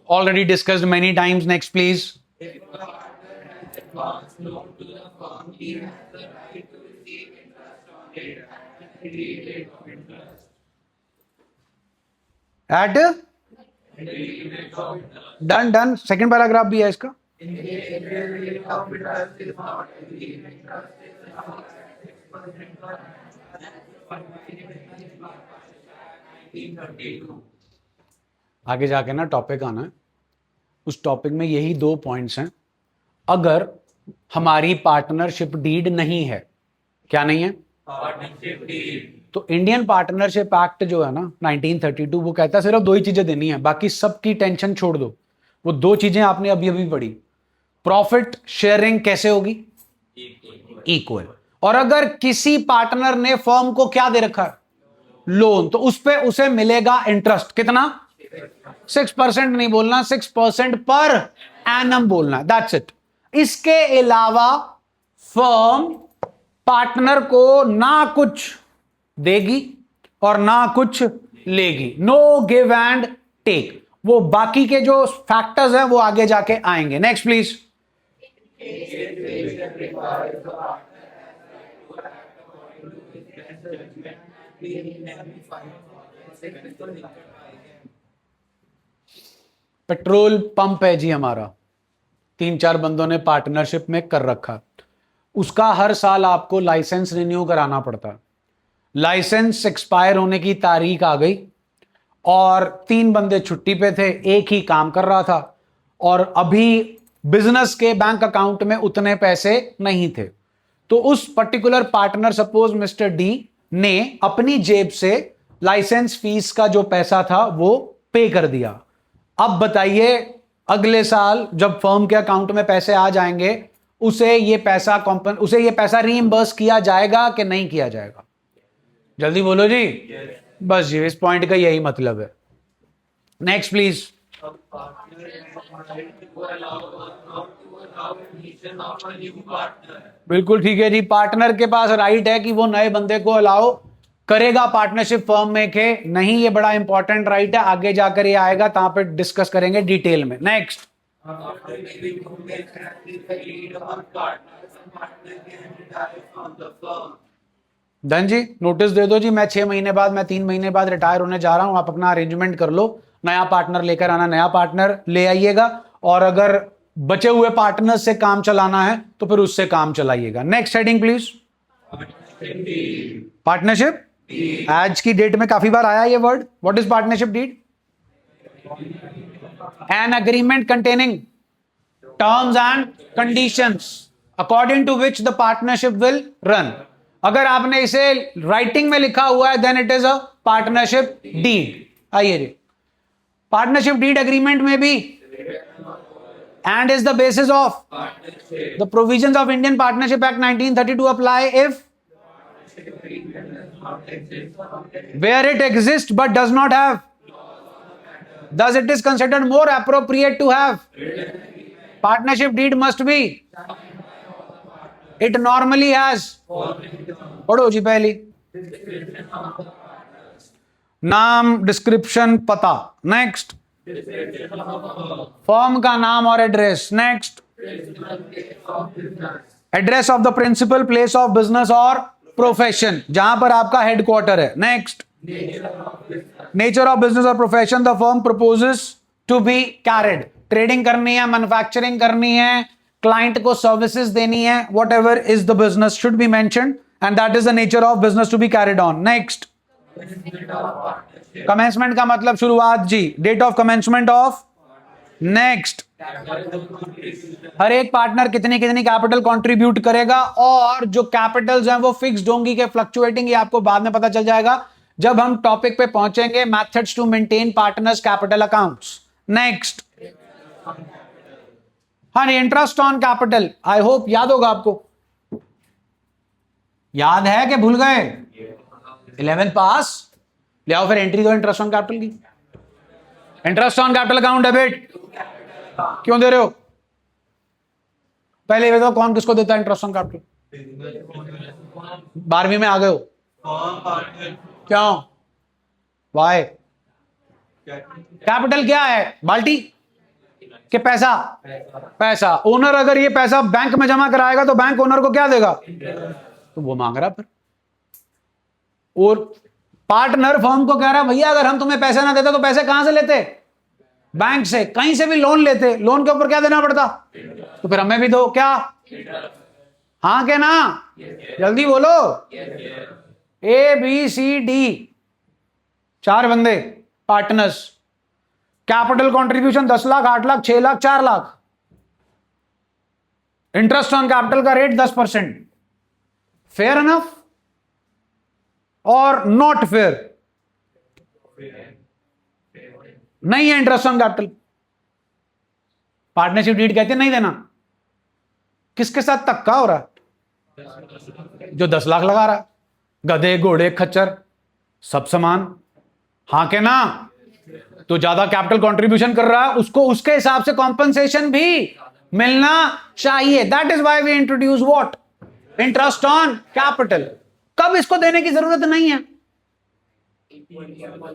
already discussed many times. Next please. Eight done done. Second paragraph भी है इसका। आगे जाके ना टॉपिक आना है, उस टॉपिक में यही 2 पॉइंट्स हैं। अगर हमारी पार्टनरशिप डीड नहीं है, क्या नहीं है? Partnership deed. तो इंडियन पार्टनरशिप एक्ट जो है ना 1932, वो कहता है सिर्फ 2 ही चीजें देनी है, बाकी सबकी टेंशन छोड़ दो। वो 2 चीजें आपने अभी अभी पढ़ी। प्रॉफिट शेयरिंग कैसे होगी? इक्वल। और अगर किसी पार्टनर ने फर्म को क्या दे रखा है? लोन, तो उस पे उसे मिलेगा इंटरेस्ट। कितना? 6% नहीं बोलना, 6% पर एनम बोलना है, दैट्स इट। इसके अलावा फर्म पार्टनर को ना कुछ देगी और ना कुछ लेगी। No give and take. वो बाकी के जो फैक्टर्स हैं वो आगे जाके आएंगे। Next please. पेट्रोल पंप है जी हमारा, 3-4 बंदों ने पार्टनरशिप में कर रखा। उसका हर साल आपको लाइसेंस रिन्यू कराना पड़ता है। लाइसेंस एक्सपायर होने की तारीख आ गई और 3 बंदे छुट्टी पे थे, एक ही काम कर रहा था और अभी बिजनेस के बैंक अकाउंट में उतने पैसे नहीं थे। तो उस particular partner, suppose mister D, ने अपनी जेब से लाइसेंस फीस का जो पैसा था वो पे कर दिया। अब बताइए अगले साल जब फर्म के अकाउंट में पैसे आ जाएंगे, उसे ये पैसा रीइंबर्स किया जाएगा कि नहीं किया जाएगा? जल्दी बोलो जी। बस जी, इस पॉइंट का यही मतलब है। Next please. बिल्कुल ठीक है जी। पार्टनर के पास राइट है कि वो नए बंदे को अलाउ करेगा पार्टनरशिप फर्म में के नहीं। ये बड़ा इंपॉर्टेंट राइट है, आगे जाकर ये आएगा, तहां पे डिस्कस करेंगे डिटेल में। नेक्स्ट। धन जी नोटिस दे दो जी, मैं 6 महीने बाद, मैं 3 महीने बाद रिटायर होने जा रहा हूं, आप अपना अरेंजमेंट कर लो, नया पार्टनर लेकर आना, नया पार्टनर ले आइएगा, और अगर बचे हुए पार्टनर से काम चलाना है तो फिर उससे काम चलाइएगा। Next heading please. पार्टनरशिप। आज की डेट में काफी बार आया ये word. What is partnership deed? An agreement containing terms and conditions according to which the partnership will run. अगर आपने इसे राइटिंग में लिखा हुआ है then it is a partnership deed. आइए जी। पार्टनरशिप डीड एग्रीमेंट में भी and is the basis of the provisions of Indian Partnership Act 1932 apply if where it exists but does not have, thus it is considered more appropriate to have. Partnership deed must be, it normally has, पढ़ो जी पहली, नाम, डिस्क्रिप्शन, पता। नेक्स्ट। फर्म का नाम और address. Next. Address of the principal place of business और प्रोफेशन, जहां पर आपका हेडक्वार्टर है। नेक्स्ट। नेचर ऑफ बिजनेस और profession the firm proposes to be carried. Trading करनी है, मैन्युफैक्चरिंग करनी है, क्लाइंट को सर्विसेज देनी है, whatever is the business should be mentioned and that is the nature of business to be carried on. Next. Commencement का मतलब शुरुआत जी, date of commencement of. Next. हर एक पार्टनर कितनी कितनी कैपिटल कंट्रीब्यूट करेगा, और जो कैपिटल्स हैं वो फिक्स्ड होंगी कि फ्लक्चुएटिंग, ये आपको बाद में पता चल जाएगा जब हम टॉपिक पे पहुंचेंगे, methods to maintain partners capital accounts. Next. हाँ, interest on capital, I hope याद होगा आपको। याद है कि भूल गए? 11th पास। ले आओ फिर एंट्री दो इंटरेस्ट ऑन कैपिटल की। Interest on capital account debit क्यों दे रहे हो? पहले ये बताओ कौन किसको देता है इंटरेस्ट ऑन कैपिटल? 12वीं में आ गए हो? क्यों? वाई? कैपिटल क्या है? बाल्टी के पैसा? पैसा। ओनर अगर ये पैसा बैंक में जमा कराएगा तो बैंक ओनर को क्या देगा? तो वो मांग रहा फिर। और पार्टनर फर्म को कह रहा है भैया अगर हम तुम्हें पैसे ना देते तो पैसे कहां से लेते, बैंक से, कहीं से भी लोन लेते, लोन के ऊपर क्या देना पड़ता, तो फिर हमें भी दो, क्या, हाँ के ना, जल्दी बोलो। ए बी सी डी, 4 बंदे partners, capital contribution 10 lakh, 8 lakh, 6 lakh, 4 lakh, interest on capital का रेट 10%, फेयर इनफ और नॉट फेयर, नहीं है interest on capital, partnership deed कहते हैं नहीं देना। किसके साथ धक्का हो रहा है, जो 10 लाख लगा रहा है, गधे घोड़े खच्चर सब समान, हाँ के ना, तो ज्यादा कैपिटल कंट्रीब्यूशन कर रहा है उसको उसके हिसाब से कॉम्पनसेशन भी मिलना चाहिए। That is why we introduce what, interest on capital. कब इसको देने की जरूरत नहीं है,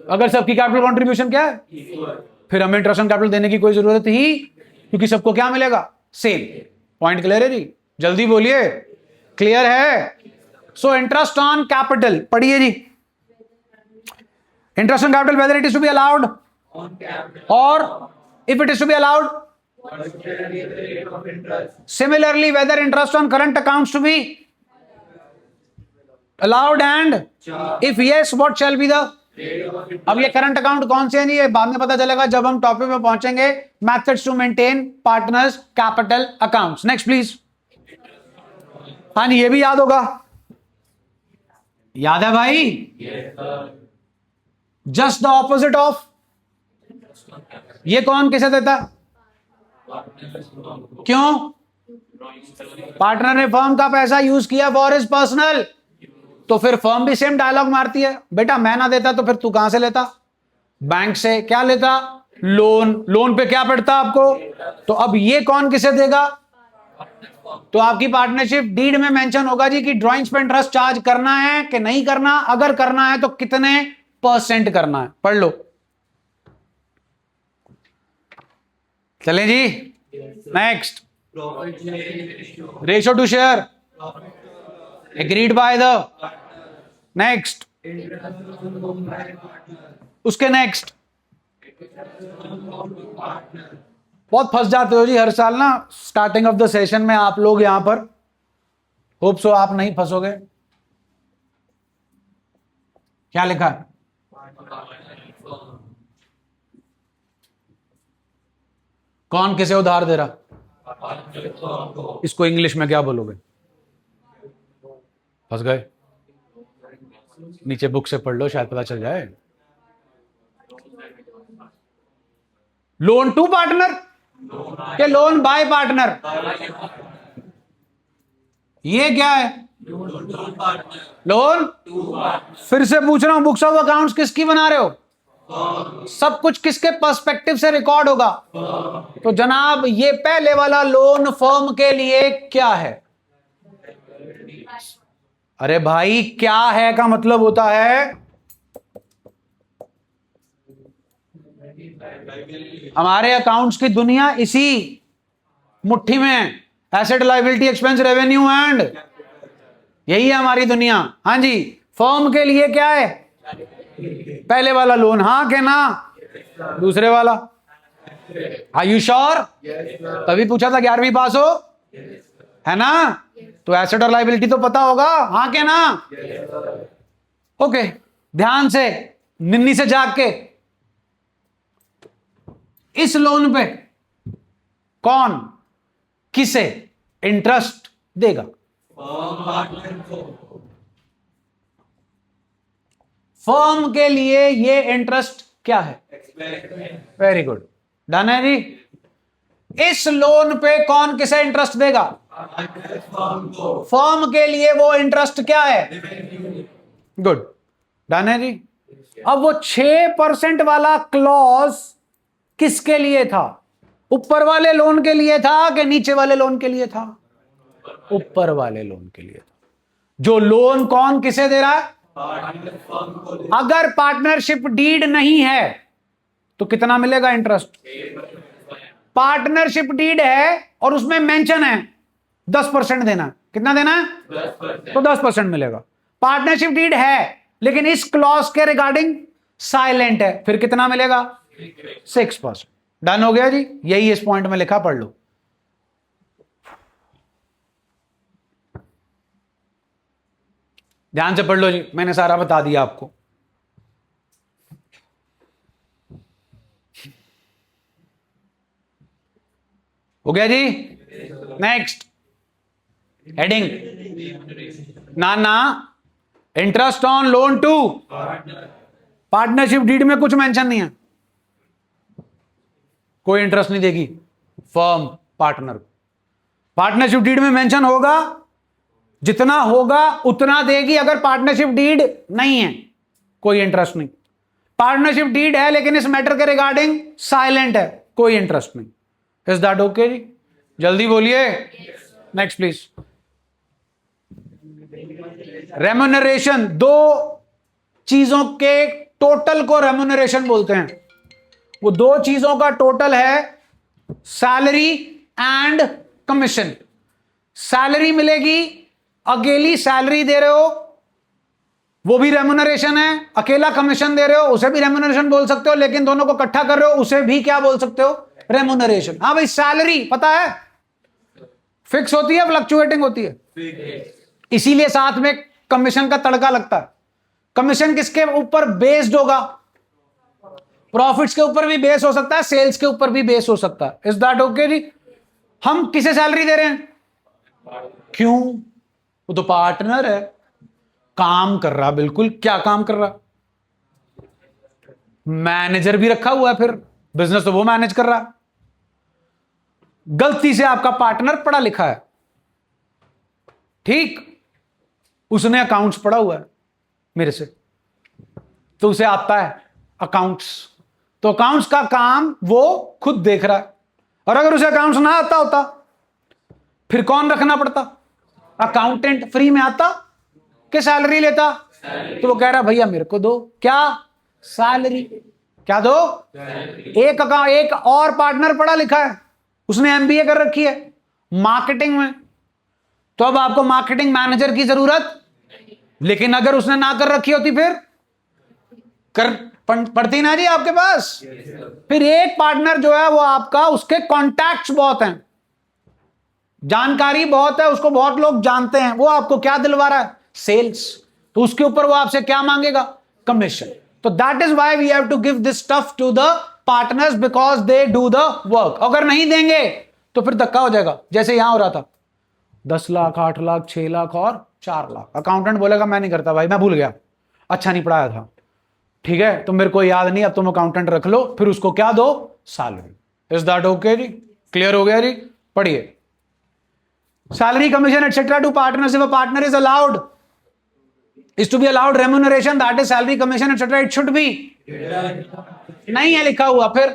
अगर सबकी कैपिटल कंट्रीब्यूशन क्या है, फिर हमें इंटरेस्ट ऑन कैपिटल देने की कोई जरूरत ही, क्योंकि सबको क्या मिलेगा, सेम। पॉइंट क्लियर है जी, जल्दी बोलिए, क्लियर है। सो इंटरेस्ट ऑन कैपिटल पढ़िए जी, interest on capital whether it is to be allowed और if it is to be allowed, similarly whether interest on current accounts to be allowed and if yes what shall be the, अब ये करंट अकाउंट कौन से हैं, ये बाद में पता चलेगा जब हम टॉपिक पे पहुंचेंगे, methods to maintain partners capital accounts. Next please. हाँ ये भी याद होगा, याद है भाई, जस्ट द ऑपोजिट ऑफ, ये कौन किसे देता, क्यों, पार्टनर ने फर्म का पैसा यूज किया फॉर हिज पर्सनल, तो फिर फर्म भी सेम डायलॉग मारती है, बेटा मैं ना देता तो फिर तू कहां से लेता, बैंक से, क्या लेता, लोन, लोन पे क्या पड़ता आपको, तो अब ये कौन किसे देगा, तो आपकी पार्टनरशिप डीड में मेंशन होगा जी कि ड्राइंग्स पे इंटरेस्ट चार्ज करना है कि नहीं करना, अगर करना है तो कितने % करना है, पढ़ लो। चलें जी, next, ratio to share agreed by the, next, उसके नेक्स्ट, बहुत फंस जाते हो जी हर साल ना स्टार्टिंग ऑफ द सेशन में आप लोग यहां पर, होप सो आप नहीं फंसोगे। क्या लिखा है, कौन किसे उधार दे रहा, इसको इंग्लिश में क्या बोलोगे, फंस गए, नीचे बुक से पढ़ लो शायद पता चल जाए। लोन टू पार्टनर के लोन बाय पार्टनर, ये क्या है, लोन, फिर से पूछ रहा हूं, बुक्स ऑफ अकाउंट्स किसकी बना रहे हो, सब कुछ किसके पर्सपेक्टिव से रिकॉर्ड होगा, तो जनाब ये पहले वाला लोन फर्म के लिए क्या है, अरे भाई क्या है का मतलब होता है, हमारे अकाउंट्स की दुनिया इसी मुट्ठी में है, asset liability expense revenue and, यही है हमारी दुनिया। हाँ जी, फर्म के लिए क्या है, पहले वाला लोन, हाँ के ना, दूसरे वाला, आर यू श्योर, तभी पूछा था 11वीं पास हो, है ना, तो एसेट और लायबिलिटी तो पता होगा, हाँ के ना, ओके, ध्यान से निन्नी से जाग के, इस लोन पे कौन किसे इंटरेस्ट देगा, फर्म के लिए ये इंटरेस्ट क्या है, वेरी गुड, डन है जी। इस लोन पे कौन किसे इंटरेस्ट देगा, फर्म के लिए वो इंटरेस्ट क्या है, गुड, डन है जी। अब वो 6% वाला क्लॉज किसके लिए था, ऊपर वाले लोन के लिए था कि नीचे वाले लोन के लिए था, ऊपर वाले लोन के लिए था। जो लोन कौन किसे दे रहा है, अगर पार्टनरशिप डीड नहीं है तो कितना मिलेगा इंटरेस्ट, पार्टनरशिप डीड है और उसमें मेंशन है 10% देना, कितना देना है, तो 10% मिलेगा। पार्टनरशिप डीड है लेकिन इस क्लॉज के रिगार्डिंग साइलेंट है, फिर कितना मिलेगा? 6%। डन हो गया जी, यही इस पॉइंट में लिखा, पढ़ लो। ध्यान से पढ़ लो जी, मैंने सारा बता दिया आपको। हो गया जी। नेक्स्ट हेडिंग, ना interest on loan to partnership deed में कुछ मेंशन नहीं है, कोई इंटरेस्ट नहीं देगी फर्म पार्टनर। पार्टनरशिप डीड में मेंशन होगा, जितना होगा उतना देगी। अगर पार्टनरशिप डीड नहीं है, कोई इंटरेस्ट नहीं। पार्टनरशिप डीड है लेकिन इस मैटर के रिगार्डिंग साइलेंट है, कोई इंटरेस्ट नहीं। इज दैट ओके जी? जल्दी बोलिए। Next please. रेम्यूनरेशन, दो चीजों के टोटल को रेम्यूनरेशन बोलते हैं। वो दो चीजों का टोटल है सैलरी एंड कमीशन। सैलरी मिलेगी, अकेली सैलरी दे रहे हो वो भी रेम्यूनरेशन है, अकेला कमीशन दे रहे हो उसे भी रेम्यूनरेशन बोल सकते हो, लेकिन दोनों को इकट्ठा कर रहे हो उसे भी क्या बोल सकते हो? रेम्यूनरेशन। हाँ भाई, सैलरी पता है फिक्स होती है, फ्लक्चुएटिंग होती है, इसीलिए साथ में कमीशन का तड़का लगता है। कमीशन किसके ऊपर बेस्ड होगा? प्रॉफिट्स के ऊपर भी बेस हो सकता है, सेल्स के ऊपर भी बेस हो सकता है। इज दैट ओके जी? हम किसे सैलरी दे रहे हैं? क्यों? वो तो पार्टनर है, काम कर रहा। बिल्कुल, क्या काम कर रहा? मैनेजर भी रखा हुआ है, फिर बिजनेस तो वो मैनेज कर रहा है। गलती से आपका पार्टनर पढ़ा लिखा है, ठीक, उसने अकाउंट्स पढ़ा हुआ है मेरे से, तो उसे आता है अकाउंट्स, तो अकाउंट्स का काम वो खुद देख रहा है। और अगर उसे अकाउंट्स ना आता होता फिर कौन रखना पड़ता? अकाउंटेंट। फ्री में आता कि सैलरी लेता? तो वो कह रहा भैया मेरे को दो, क्या? सैलरी। क्या दो? एक और पार्टनर पढ़ा लिखा है, उसने एमबीए कर रखी है मार्केटिंग में, तो अब आपको मार्केटिंग मैनेजर की जरूरत। लेकिन अगर उसने ना कर रखी होती फिर पड़ती ना जी आपके पास। फिर एक पार्टनर जो है वो आपका, उसके कॉन्टैक्ट्स बहुत हैं, जानकारी बहुत है, उसको बहुत लोग जानते हैं, वो आपको क्या दिलवा रहा है? सेल्स। तो उसके ऊपर वो आपसे क्या मांगेगा? कमीशन। तो that is why we have to give this stuff to the partners, because they do the work. अगर नहीं देंगे तो फिर धक्का हो जाएगा, जैसे यहां हो रहा था 10 लाख, 8 लाख, 6 लाख और 4 लाख। अकाउंटेंट बोलेगा मैं नहीं करता भाई, मैं भूल गया, अच्छा नहीं पढ़ाया था, ठीक है, तो मेरे को याद नहीं, अब तुम अकाउंटेंट रख लो। फिर उसको क्या दो? सैलरी। इज दैट ओके जी? क्लियर हो गया जी? पढ़िए। Salary, commission etcetera to partners. If a partner is allowed is to be allowed remuneration, that is salary, commission etc, it should be। नहीं है लिखा हुआ, फिर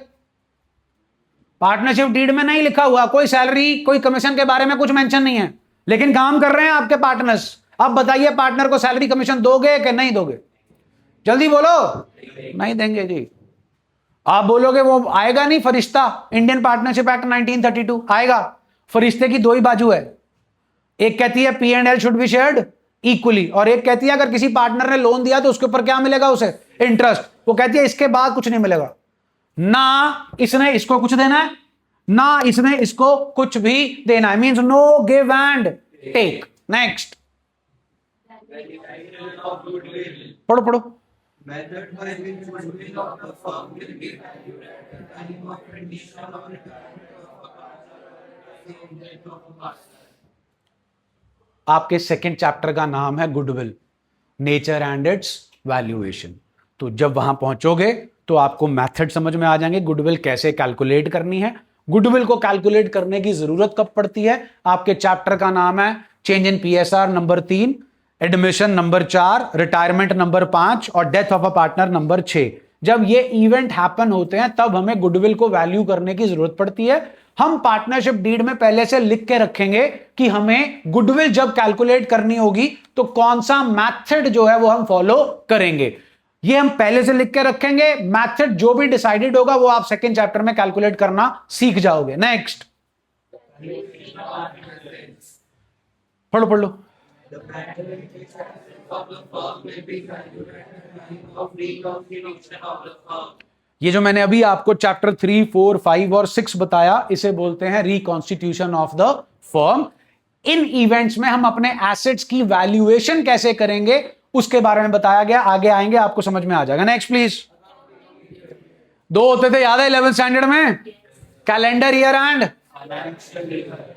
पार्टनरशिप डीड में नहीं लिखा हुआ, कोई सैलरी कोई कमीशन के बारे में कुछ मेंशन नहीं है, लेकिन काम कर रहे हैं आपके पार्टनर्स। अब बताइए पार्टनर को सैलरी कमीशन दोगे कि नहीं दोगे? जल्दी बोलो। नहीं देंगे जी। आप बोलोगे वो आएगा नहीं फरिश्ता, इंडियन पार्टनरशिप एक्ट 1932 आएगा। फरिश्ते की दो ही बाजू है, एक कहती है P&L should be shared equally, और एक कहती है अगर किसी पार्टनर ने लोन दिया तो उसके ऊपर क्या मिलेगा? उसे इंटरेस्ट। वो कहती है इसके बाद कुछ नहीं मिलेगा, ना इसने इसको कुछ देना है ना इसने इसको कुछ भी देना है, means no give and take. Next पढ़ो पढ़ो। Method by which goodwill of the firm will be valued at the time of rendition or retirement of a partner. आपके सेकेंड चैप्टर का नाम है goodwill, nature and it's valuation. तो जब वहां पहुंचोगे तो आपको मेथड समझ में आ जाएंगे, गुडविल कैसे कैलकुलेट करनी है। गुडविल को कैलकुलेट करने की जरूरत कब पड़ती है? आपके चैप्टर का नाम है change in PSR number 3, admission number 4, retirement number 5 और death of a partner number 6। जब ये इवेंट हैपन होते हैं तब हमें गुडविल को वैल्यू करने की जरूरत पड़ती है। हम पार्टनरशिप डीड में पहले से लिख के रखेंगे कि हमें गुडविल जब कैलकुलेट करनी होगी तो कौन सा मेथड जो है वो हम फॉलो करेंगे, ये हम पहले से लिख के रखेंगे। मेथड जो भी डिसाइडेड होगा वो आप सेकेंड चैप्टर में कैलकुलेट करना सीख जाओगे। नेक्स्ट पढ़ो पढ़ लो। of the firm will be valued at the time of reconstitution of the firm. ये जो मैंने अभी आपको चैप्टर 3, 4, 5 और 6 बताया, इसे बोलते हैं reconstitution of the firm. In events में हम अपने एसेट्स की वैल्यूएशन कैसे करेंगे उसके बारे में बताया गया। आगे आएंगे आपको समझ में आ जाएगा। Next please. दो होते थे याद है 11th स्टैंडर्ड में, कैलेंडर ईयर एंड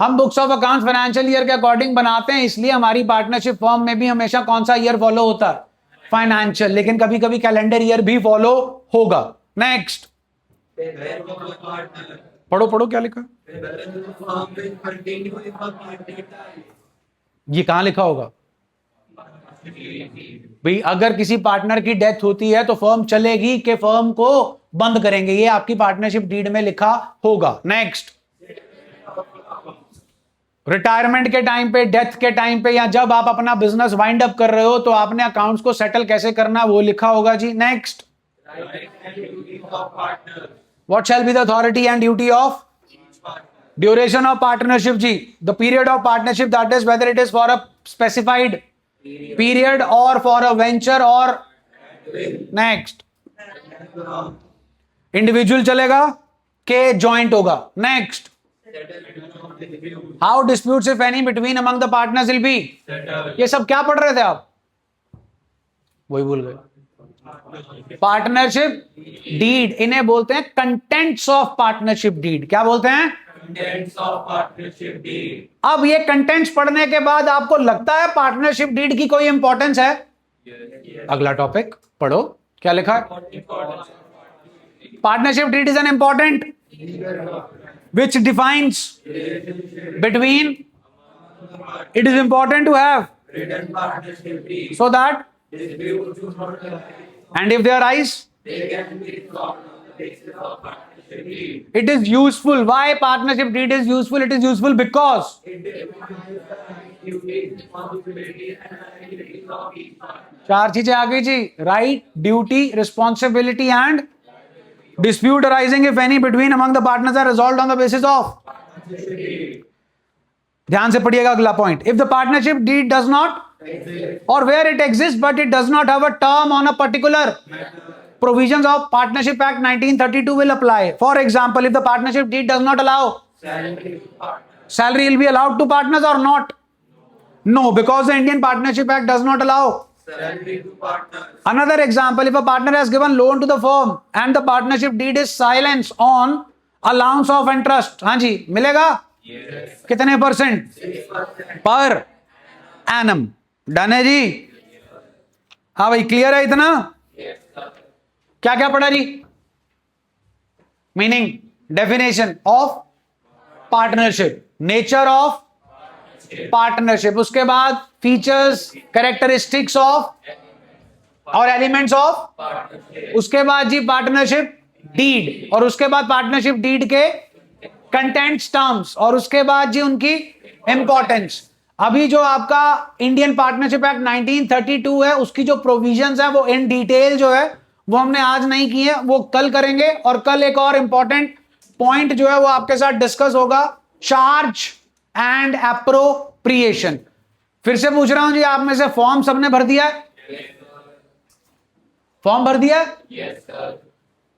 हम books of accounts financial year के अकॉर्डिंग बनाते हैं, इसलिए हमारी पार्टनरशिप फर्म में भी हमेशा कौन सा ईयर फॉलो होता है? फाइनेंशियल, लेकिन कभी कभी कैलेंडर ईयर भी फॉलो होगा। नेक्स्ट पढ़ो पढ़ो क्या लिखा, ये कहां लिखा होगा भाई? अगर किसी पार्टनर की डेथ होती है तो फर्म चलेगी कि फर्म को बंद करेंगे, ये आपकी पार्टनरशिप डीड में लिखा होगा। नेक्स्ट रिटायरमेंट के टाइम पे, डेथ के टाइम पे, या जब आप अपना बिजनेस वाइंड अप कर रहे हो तो आपने अकाउंट्स को सेटल कैसे करना वो लिखा होगा जी। Next what shall be the authority and duty of duration of partnership जी, the period of partnership, that is whether it is for a specified period और फॉर अ वेंचर और नेक्स्ट इंडिविजुअल चलेगा के जॉइंट होगा। Next how disputes if any between among the partners will be, ये सब क्या पढ़ रहे थे आप? वही भूल गए। पार्टनरशिप डीड, इन्हें बोलते हैं कंटेंट्स ऑफ पार्टनरशिप डीड। क्या बोलते हैं? Contents of partnership deed. अब ये कंटेंट्स पढ़ने के बाद आपको लगता है पार्टनरशिप डीड की कोई इंपॉर्टेंस है? अगला टॉपिक पढ़ो, क्या लिखा है? Partnership deed is an important which defines between, it is important to have Written partnership deed. so that, Disputes do not arise. and if they arise, They can be resolved on the basis of partnership deed. it is useful. Why partnership deed is useful? It is useful because It defines the right, duties, responsibility, and liabilities of each partner. चार चीजें आ गई जी, right, duty, responsibility and dispute arising if any between among the partners are resolved on the basis of। ध्यान से पढ़िएगा अगला point. if the partnership deed does not or where it exists but it does not have a term on a particular provisions of Partnership Act 1932 will apply। for example, if the partnership deed does not allow salary will be allowed to partners or not? No, because the Indian Partnership Act does not allow Salary to partners. Another example, if a partner has given loan to the firm and the partnership deed is silence on allowance of interest, हाँ जी मिलेगा? Yes. कितने परसेंट? 6%. Per annum. डन है जी? हाँ भाई, क्लियर है इतना? Yes, sir. क्या क्या पढ़ा जी? Meaning, definition of partnership, nature of partnership, उसके बाद फीचर्स, कैरेक्टरिस्टिक्स ऑफ और एलिमेंट्स ऑफ, Partnership. उसके बाद जी पार्टनरशिप डीड, और उसके बाद पार्टनरशिप डीड के कंटेंट्स, टर्म्स, और उसके बाद जी उनकी इंपॉर्टेंस। अभी जो आपका इंडियन पार्टनरशिप एक्ट 1932 है, उसकी जो प्रोविजंस है वो इन डिटेल जो है वो हमने आज नहीं की है, वो कल करेंगे। और कल एक और इंपॉर्टेंट पॉइंट जो है वो आपके साथ डिस्कस होगा, चार्ज एंड एप्रोप्रिएशन। फिर से पूछ रहा हूं जी, आप में से फॉर्म सबने भर दिया है? फॉर्म भर दिया है? Yes, sir.